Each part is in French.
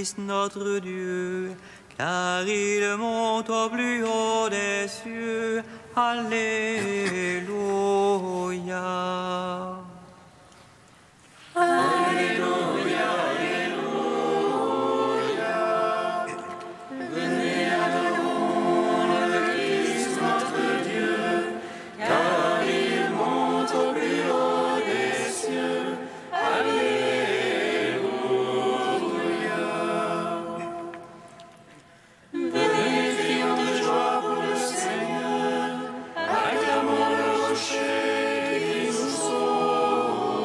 Christ notre Dieu, car il monte au plus haut des cieux. Alléluia. Alléluia, Alléluia. Venez adorons le Christ notre Dieu, car il monte au plus haut des cieux. Alléluia. Venez, crions de joie pour le Seigneur, acclamons le rocher qui nous sauve.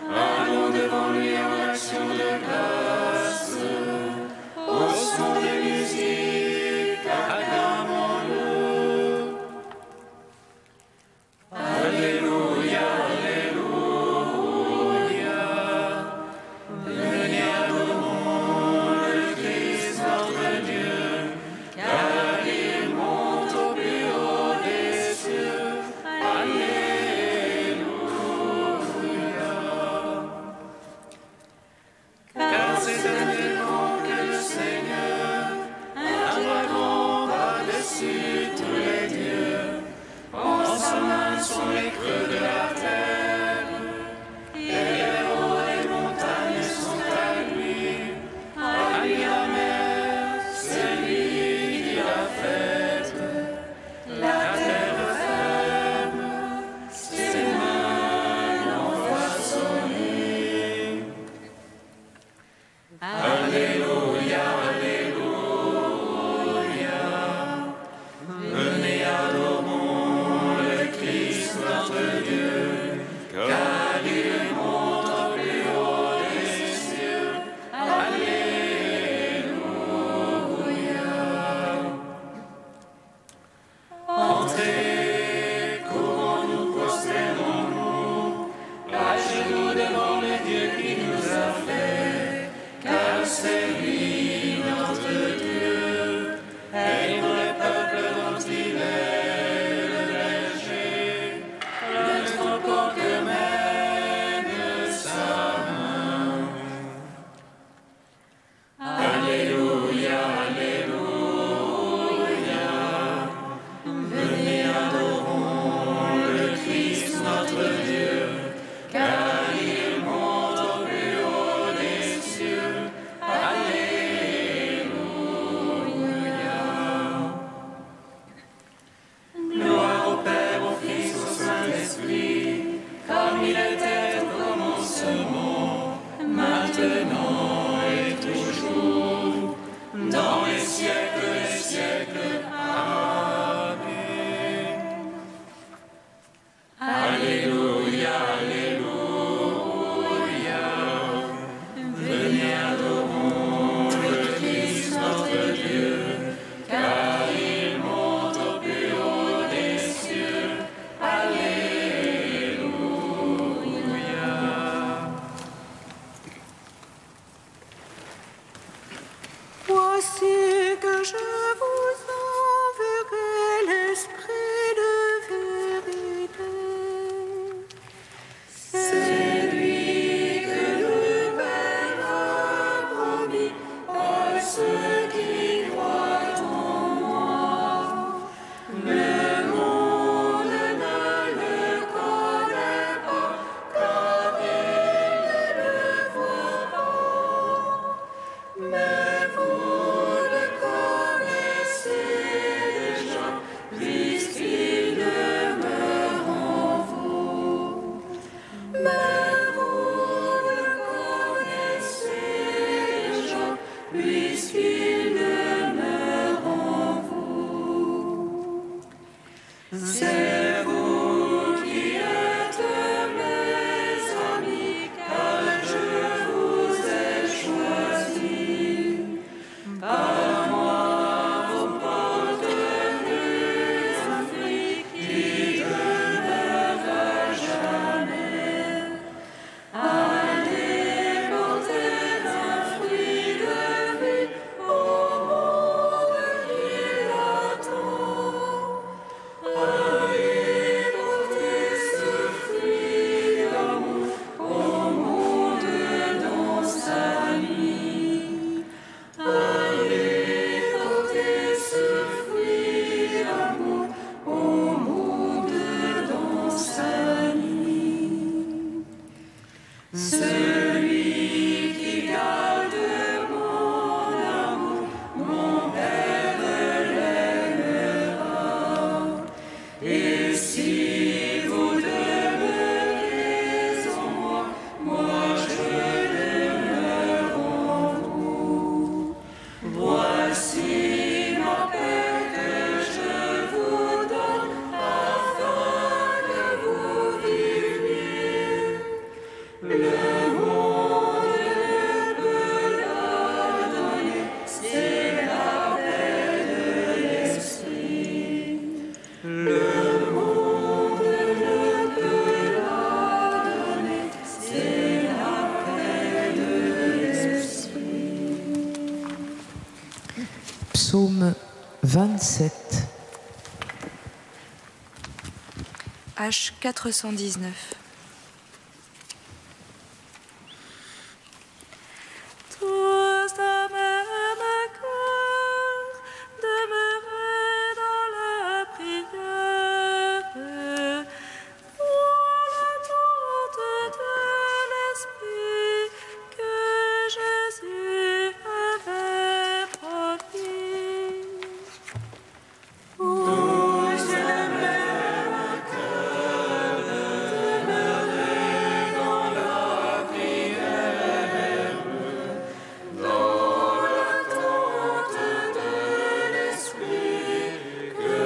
Allons devant lui en action de grâce, au son des musiques, acclamons-le. Alléluia, Alléluia. Venez adorons le Christ notre Dieu, car il monte au plus haut des cieux. Alléluia. Car c'est un démon que le Seigneur, invoquons par-dessus tous les dieux. En sa main sont les creux de la terre, et les hauts des montagnes sont à lui. À lui la mer, c'est lui qui l'a faite. La terre ferme, ses mains l'ont façonnée. Alléluia, Alléluia. Venez adorons le Christ notre Dieu, car il monte au plus haut des cieux. Alléluia. Entrez, courons-nous, prosternons-nous, à genoux devant le Dieu qui nous a fait, car c'est lui notre Dieu, et pour le peuple dont il est le berger, le troupeau que mène sa main. Alléluia, Alléluia. Venez adorons le Christ notre Dieu, car il monte au plus haut des cieux. Alléluia. Gloire au Père, au Fils, au Saint-Esprit, comme il était au commencement, maintenant et toujours, dans les siècles des siècles. Amen. Alléluia, Alléluia. Venez adorons le Christ notre Dieu, car il monte au plus haut des cieux. Alléluia. Voici que je vous enverrai l'Esprit de vérité. C'est lui que le Père a promis à ceux qui croient en moi. Le monde ne le connaît pas, car il ne le voit pas. Mais vous le connaissez déjà, puisqu'il demeure en vous. Mais vous le connaissez déjà, puisqu'il demeure en vous. C'est vous qui êtes mes amis, car je vous ai choisis. Par moi, vous porterez un fruit qui demeurera jamais. Allez porter un fruit de vie au Psaume 27. H 419. Tous d'un même cœur, demeurez dans la prière, pour l'attente de l'Esprit que Jésus avait promis. Tous d'un même cœur, demeurez dans la prière, dans l'attente de l'Esprit que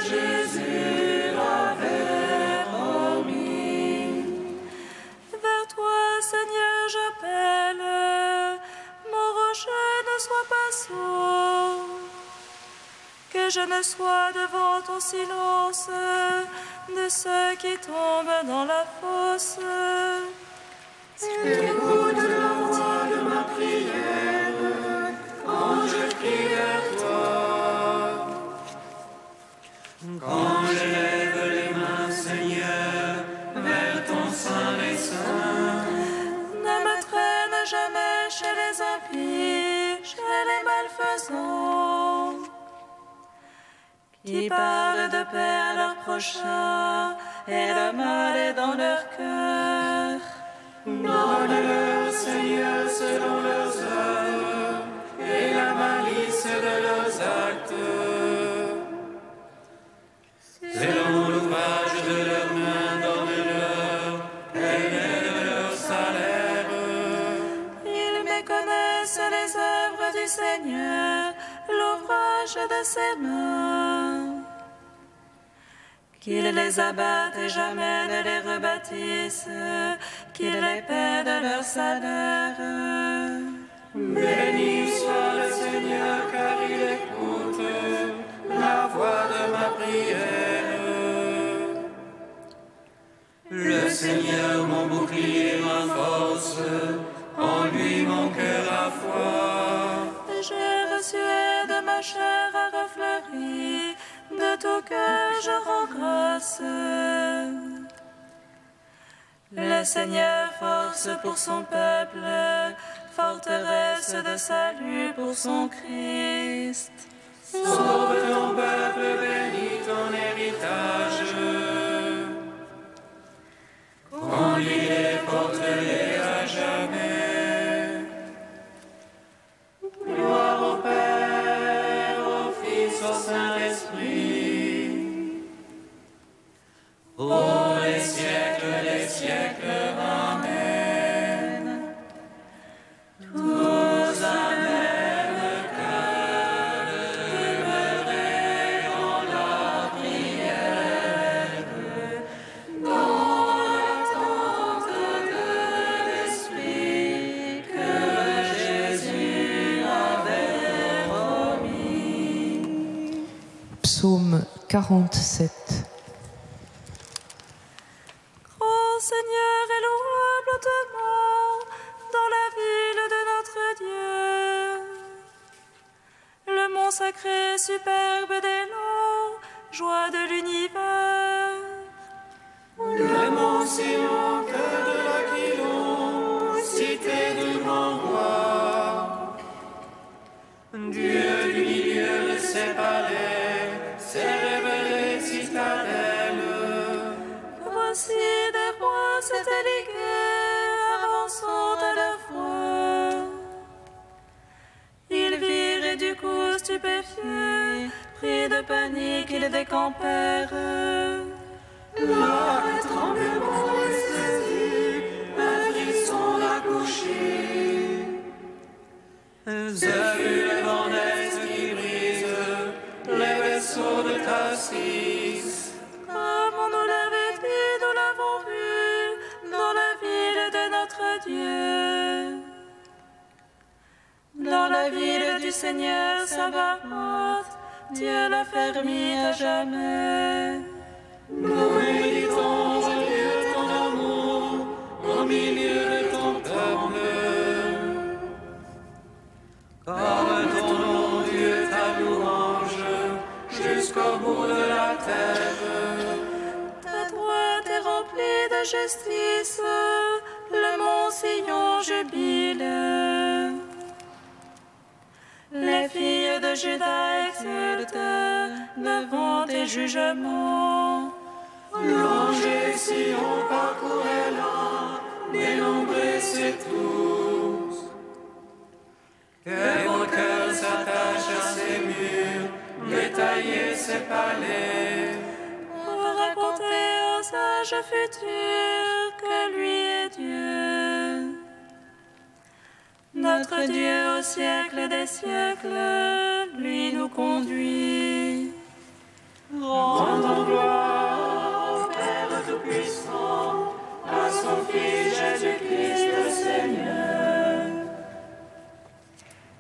Jésus avait promis. Vers toi, Seigneur, j'appelle, mon rocher ne soit pas sourd, que je ne sois devant ton silence de ceux qui tombent dans la fosse. Écoute la voix de ma prière quand je crie vers toi. Quand je lève les mains, Seigneur, vers ton saint dessein, Ne me traîne jamais chez les impies, chez les malfaisants, qui parlent de paix à leur prochain, et le mal est dans leur cœur. Donne-leur, Seigneur, selon leurs œuvres et la malice de leurs actes. Selon l'ouvrage de leurs mains, donne-leur et de leur salaire. Ils méconnaissent les œuvres du Seigneur, l'ouvrage de ses mains. Qu'il les abatte et jamais ne les rebâtisse, qu'il les paie de leur salaire. Béni soit le Seigneur, car il écoute la voix de ma prière. le Seigneur mon bouclier, ma force, en lui mon cœur a foi. J'ai reçu de ma chair a refleuri, de tout cœur je rends grâce. Le Seigneur force pour son peuple, forteresse de salut pour son Christ. Sauve ton peuple, bénis ton héritage. Conduis-les, porte-les à jamais. Gloire au Père, au Fils, au Saint-Esprit. Pour les siècles des siècles. Amen. Tous un même cœur, demeurez dans la prière, dans l'attente de l'Esprit que Jésus avait promis. Psaume 47. Grand Seigneur et louable hautement dans la ville de notre Dieu. Le mont sacré superbe des noms, joie de l'univers. Le mont Sion, cœur de l'Aquilon, cité de grand roi. Dieu du milieu de ses palais, s'est révélé citadelle. Voici des rois s'étaient ligués, avançant à la fois. Ils virent et du coup stupéfiés, pris de panique, ils décampèrent. Là, un tremblement les saisit, un frisson l'a couché. Ce fut le vent d'Est qui brise les vaisseaux de Tassis. Comme on nous l'avait dit, nous l'avons vu dans la ville de notre Dieu. Dans la ville du Seigneur Sabaoth, Dieu l'a fermé à jamais. Nous méditons, ô Dieu, ton amour au milieu de ton peuple. Comme ton nom, Dieu, ta jusqu'au bout de la terre. Ta droite est remplie de justice, le mont Sion jubile. Les filles de Juda exultent devant tes jugements. Louangez Sion, parcourez-la, dénombrez ses tous. Que vos cœurs s'attachent à ses murs, détaillez ses palais. Pour raconter aux sages futurs que lui est Dieu. Notre Dieu au siècle des siècles, lui nous conduit. Rendons gloire au Père Tout-Puissant, à son Fils Jésus-Christ le Seigneur,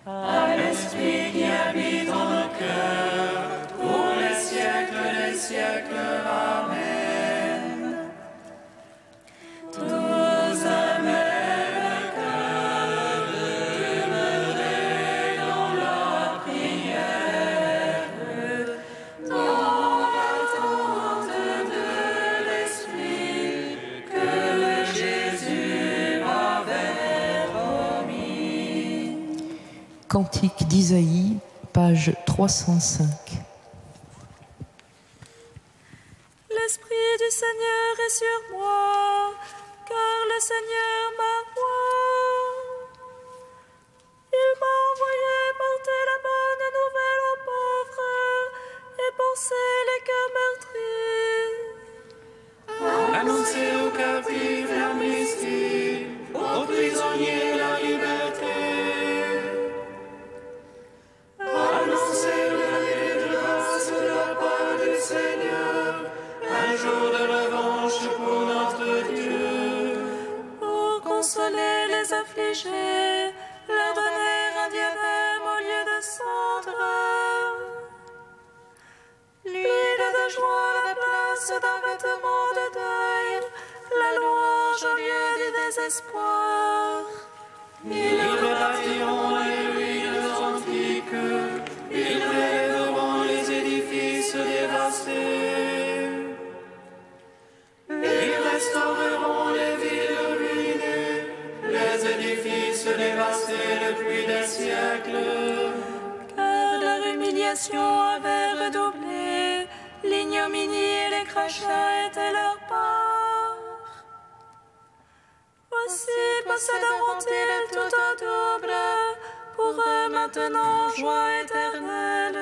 à l'Esprit qui habite en nos cœurs, pour les siècles des siècles. Amen. Tous un même cœur, demeurez dans la prière, dans l'attente de l'Esprit que Jésus avait promis. Cantique d'Isaïe, page 305. L'Esprit du Seigneur est sur moi, car le Seigneur m'envoie. Il m'a envoyé porter la bonne nouvelle aux pauvres et panser les cœurs meurtris. Annoncez aux captifs l'amnistie, aux prisonniers la liberté. Annoncez l'année de grâce de la part du Seigneur, un jour de revanche pour notre Dieu. Pour consoler les affligés, leur donner un diadème au lieu de cendre. L'huile de joie à la place d'un vêtement de deuil, la louange au lieu du désespoir. Ils rebâtiront les ruines antiques, ils relèveront les édifices dévastés. Ils restaureront les villes ruinées, les édifices dévastés depuis des siècles. Car leur humiliation avait redoublé, l'ignominie et les crachats étaient leur part. Voici posséderont-ils tout en double, pour eux maintenant joie éternelle.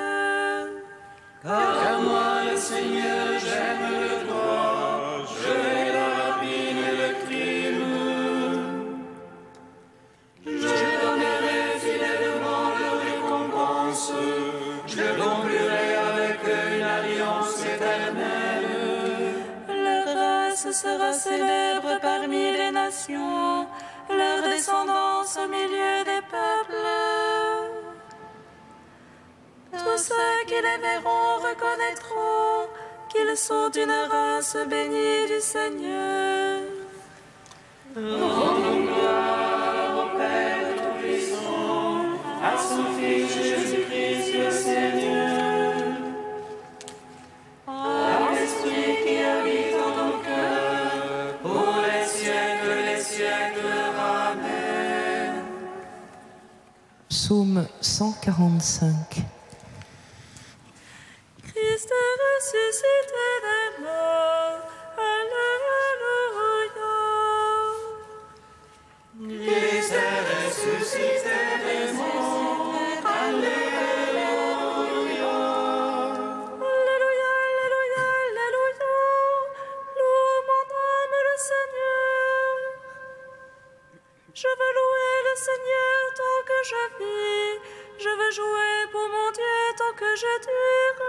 Car moi, le Seigneur, j'aime le droit, je hais la rapine et le crime. Je donnerai fidèlement leur récompense, je conclurai avec eux une alliance éternelle. Leur race sera célèbre parmi les nations, leur descendance au milieu des peuples. Tous ceux qui les verront reconnaîtront qu'ils sont une race bénie du Seigneur. Rendons gloire au Père Tout-Puissant, à son Fils Jésus-Christ le Seigneur, à l'Esprit qui habite en nos cœurs, pour les siècles des siècles. Amen. Psaume 145. Christ est ressuscité des morts. Alléluia. Christ est ressuscité des morts. Alléluia. Alléluia, alléluia, alléluia. Loue mon âme le Seigneur. Je veux louer le Seigneur tant que je vis. Je veux jouer pour mon Dieu tant que je dure.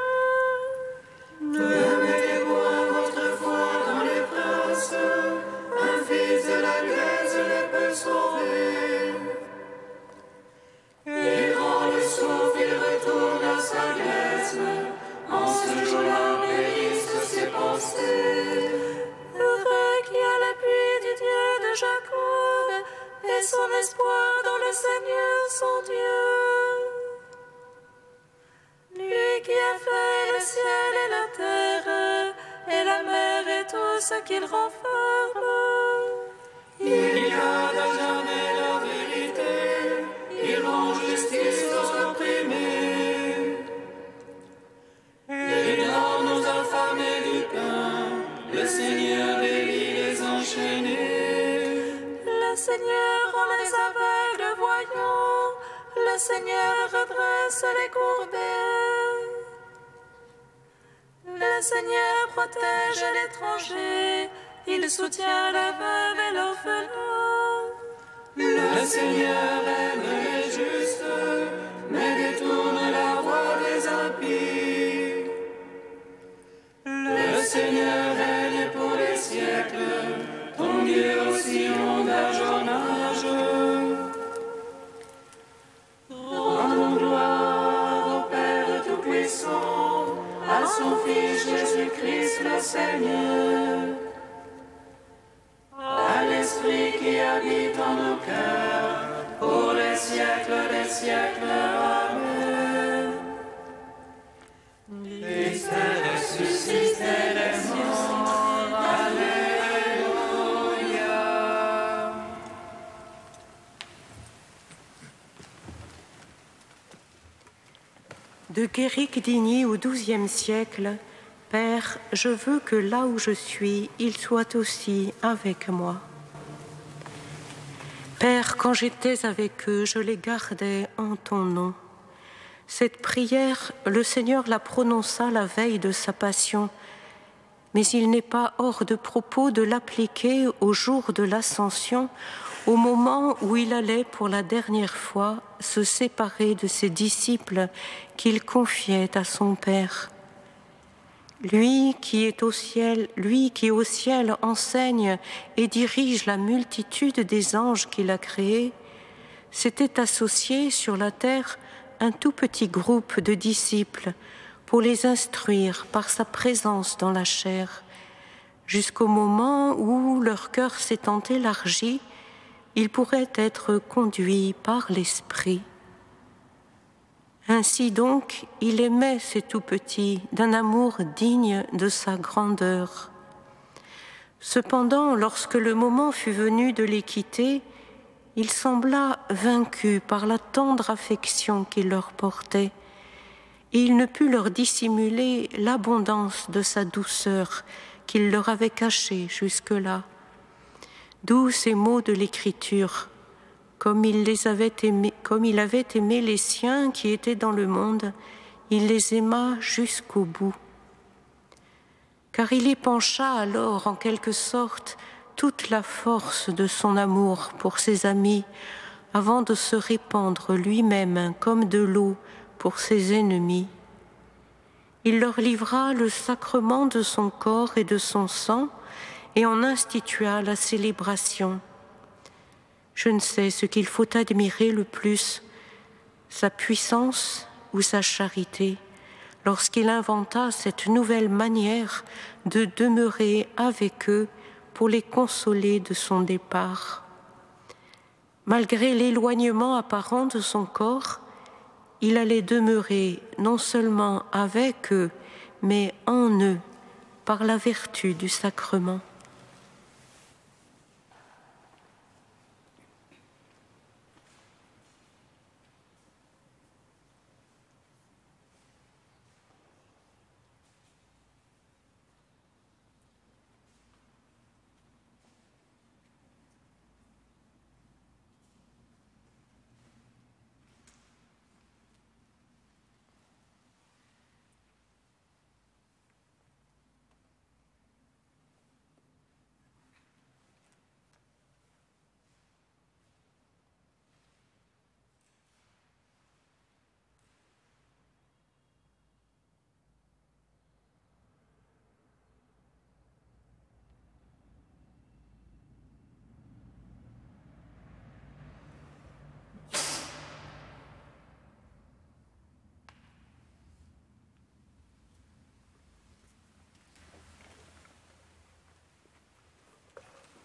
Mettez-vous à votre foi dans les princes, un fils de la glaise les peut sauver. Il rend le souffle, il retourne à sa glaise, en ce jour-là périssent ses pensées. Heureux qui a l'appui du Dieu de Jacob et son espoir dans le Seigneur son Dieu. Lui qui ceux qu'il renferme. Il garde à jamais la vérité, il rend justice aux opprimés. Il donne aux affamés du pain, le Seigneur délie les enchaînés. Le Seigneur rend les aveugles voyants, le Seigneur redresse les courbés. Le Seigneur protège l'étranger, il soutient la veuve et l'orphelin. Le Seigneur aime les justes, mais détourne la voie des impies. Le Seigneur règne pour les siècles, ton Dieu aussi en d'âge en âge. Rendons gloire au Père Tout-Puissant, à son Fils Jésus-Christ le Seigneur, à l'Esprit qui habite en nos cœurs, pour les siècles des siècles. Amen. Christ est ressuscité des morts. Alléluia. De Guéric d'Igny au XIIe siècle, Père, je veux que là où je suis, il soit aussi avec moi. Père, quand j'étais avec eux, je les gardais en ton nom. Cette prière, le Seigneur la prononça la veille de sa passion, mais il n'est pas hors de propos de l'appliquer au jour de l'Ascension, au moment où il allait pour la dernière fois se séparer de ses disciples qu'il confiait à son Père. Lui qui au ciel enseigne et dirige la multitude des anges qu'il a créés, s'était associé sur la terre un tout petit groupe de disciples pour les instruire par sa présence dans la chair, jusqu'au moment où leur cœur s'étant élargi, ils pourraient être conduits par l'Esprit. Ainsi donc, il aimait ces tout-petits d'un amour digne de sa grandeur. Cependant, lorsque le moment fut venu de les quitter, il sembla vaincu par la tendre affection qu'il leur portait, et il ne put leur dissimuler l'abondance de sa douceur qu'il leur avait cachée jusque-là. D'où ces mots de l'Écriture: comme il avait aimé les siens qui étaient dans le monde, il les aima jusqu'au bout. Car il épancha alors, en quelque sorte, toute la force de son amour pour ses amis, avant de se répandre lui-même comme de l'eau pour ses ennemis. Il leur livra le sacrement de son corps et de son sang, et en institua la célébration. Je ne sais ce qu'il faut admirer le plus, sa puissance ou sa charité, lorsqu'il inventa cette nouvelle manière de demeurer avec eux pour les consoler de son départ. Malgré l'éloignement apparent de son corps, il allait demeurer non seulement avec eux, mais en eux, par la vertu du sacrement.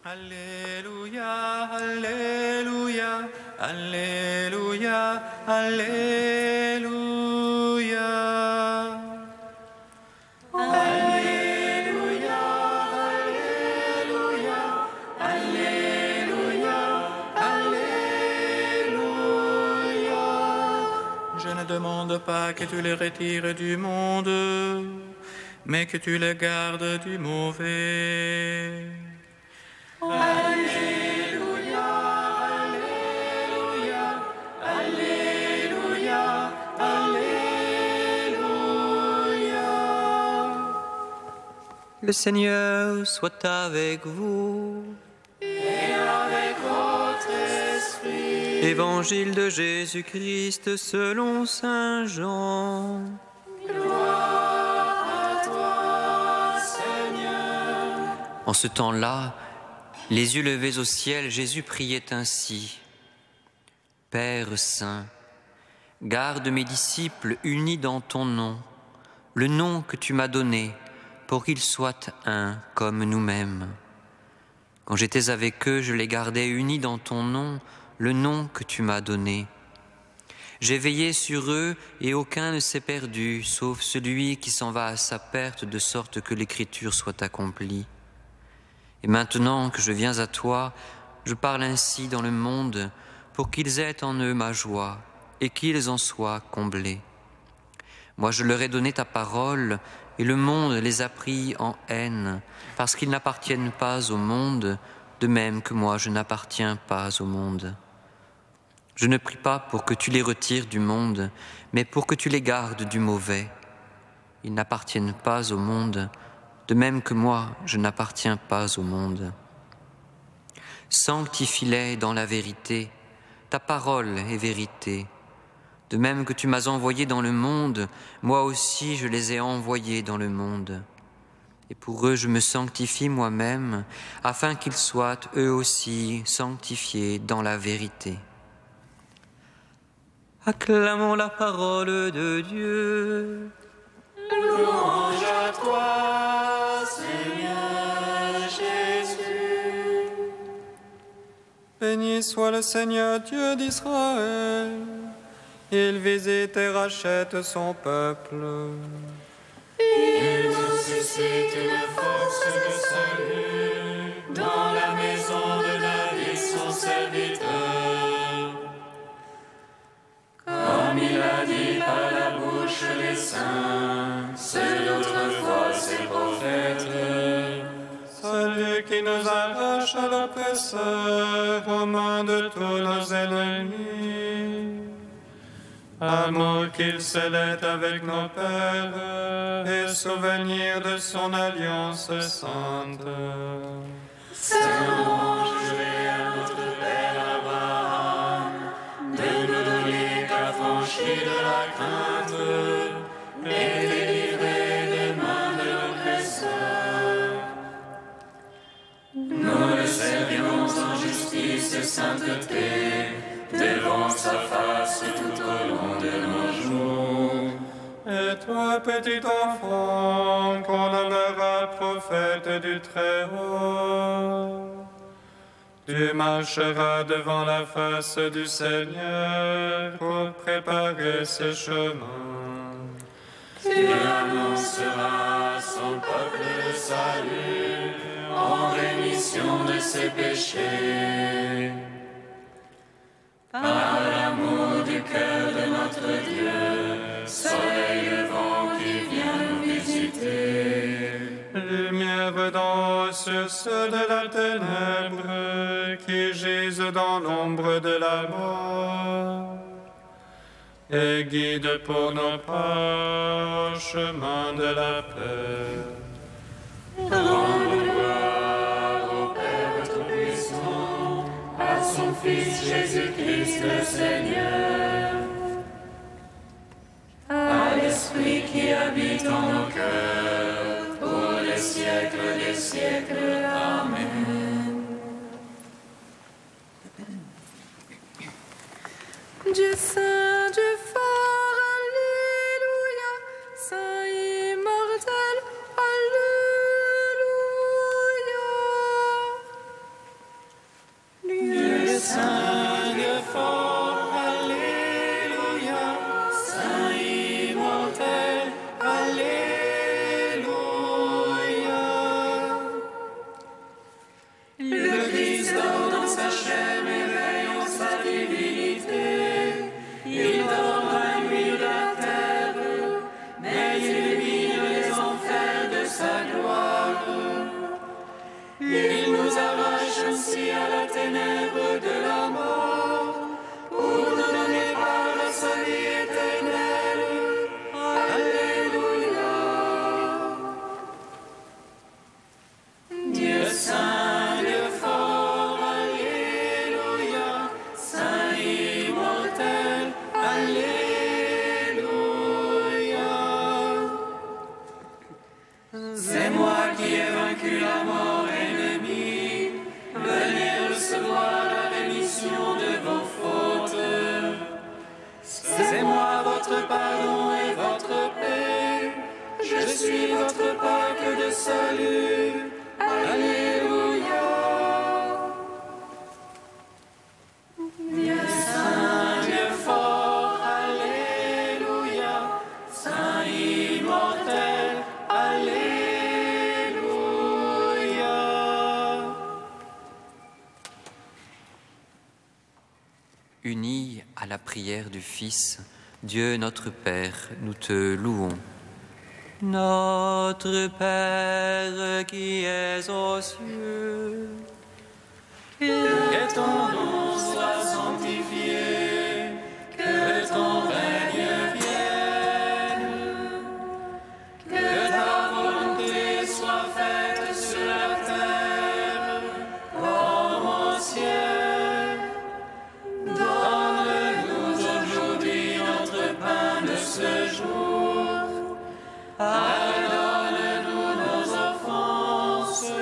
Alléluia, Alléluia, Alléluia, Alléluia. Alléluia, Alléluia, demande pas que tu les retires du monde, mais que tu les gardes du mauvais. Alléluia, Alléluia, Alléluia, Alléluia. Le Seigneur soit avec vous. Et avec votre esprit. Évangile de Jésus-Christ selon saint Jean. Gloire à toi, Seigneur. En ce temps-là, les yeux levés au ciel, Jésus priait ainsi. Père saint, garde mes disciples unis dans ton nom, le nom que tu m'as donné, pour qu'ils soient un comme nous-mêmes. Quand j'étais avec eux, je les gardais unis dans ton nom, le nom que tu m'as donné. J'ai veillé sur eux et aucun ne s'est perdu, sauf celui qui s'en va à sa perte, de sorte que l'écriture soit accomplie. Et maintenant que je viens à toi, je parle ainsi dans le monde, pour qu'ils aient en eux ma joie et qu'ils en soient comblés. Moi je leur ai donné ta parole, et le monde les a pris en haine, parce qu'ils n'appartiennent pas au monde, de même que moi je n'appartiens pas au monde. Je ne prie pas pour que tu les retires du monde, mais pour que tu les gardes du mauvais. Ils n'appartiennent pas au monde, de même que moi je n'appartiens pas au monde. Sanctifie-les dans la vérité, ta parole est vérité. De même que tu m'as envoyé dans le monde, moi aussi je les ai envoyés dans le monde. Et pour eux je me sanctifie moi-même, afin qu'ils soient eux aussi sanctifiés dans la vérité. Acclamons la parole de Dieu. Louange à toi, Seigneur Jésus. Béni soit le Seigneur Dieu d'Israël. Il visite et rachète son peuple. Il nous suscite une force de salut dans la maison de David, son serviteur. Comme il a dit par la bouche des saints, ceux d'autrefois ses prophètes. Celui qui nous arrache à l'oppresseur, aux mains de tous nos ennemis. Amour qu'il scellait avec nos pères, et souvenir de son alliance sainte. C'est louange à notre Père Abraham, de nous donner qu'affranchis de la crainte, et délivrés des mains de l'oppresseur. Nous le servions en justice et sainteté, devant sa face tout au long de nos jours. Et toi, petit enfant, qu'on nommera prophète du Très-Haut, tu marcheras devant la face du Seigneur pour préparer ses chemins. Tu annonceras à son peuple le salut en rémission de ses péchés. Par l'amour du cœur de notre Dieu, soleil levant qui vient nous visiter. Lumière d'en haut sur ceux de la ténèbre qui gisent dans l'ombre de la mort. Et guide pour nos pas au chemin de la paix. Rendons gloire au Père Tout-Puissant, à son Fils Jésus-Christ le Seigneur, à l'Esprit qui habite en nos cœurs, pour les siècles des siècles. Amen. Dieu saint, Dieu fort, Alléluia, saint immortel, Alléluia. Dieu saint, Dieu fort, Alléluia, saint immortel, Alléluia. suis votre Pâque de salut. Alléluia. Dieu saint, Dieu fort, Alléluia. Saint immortel, Alléluia. Unis à la prière du Fils, Dieu notre Père, nous te louons. Notre Père qui es aux cieux, Que ton nom soit sanctifié, que ton règne vienne, que ta volonté soit faite sur la terre comme au ciel. Donne-nous aujourd'hui notre pain de ce jour. Pardonne-nous nos offenses,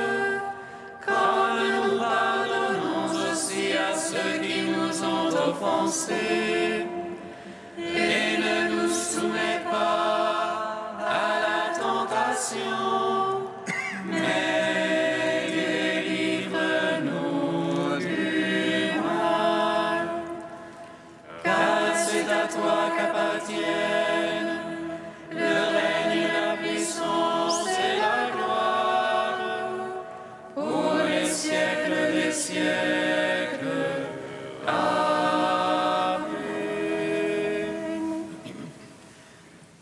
comme nous pardonnons aussi à ceux qui nous ont offensés. Et ne nous soumets pas à la tentation, mais délivre-nous du mal. Car c'est à toi qu'appartiennent le règne, la puissance et la gloire, pour les siècles des siècles. Amen.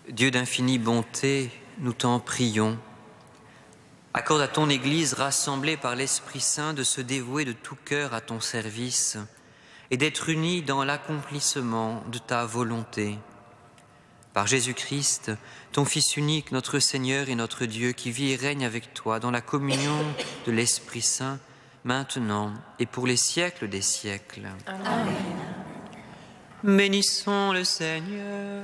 Dieu d'infinie bonté, nous t'en prions. Accorde à ton Église rassemblée par l'Esprit Saint de se dévouer de tout cœur à ton service et d'être unie dans l'accomplissement de ta volonté. Par Jésus-Christ, ton Fils unique, notre Seigneur et notre Dieu, qui vit et règne avec toi dans la communion de l'Esprit Saint, maintenant et pour les siècles des siècles. Amen. Bénissons le Seigneur.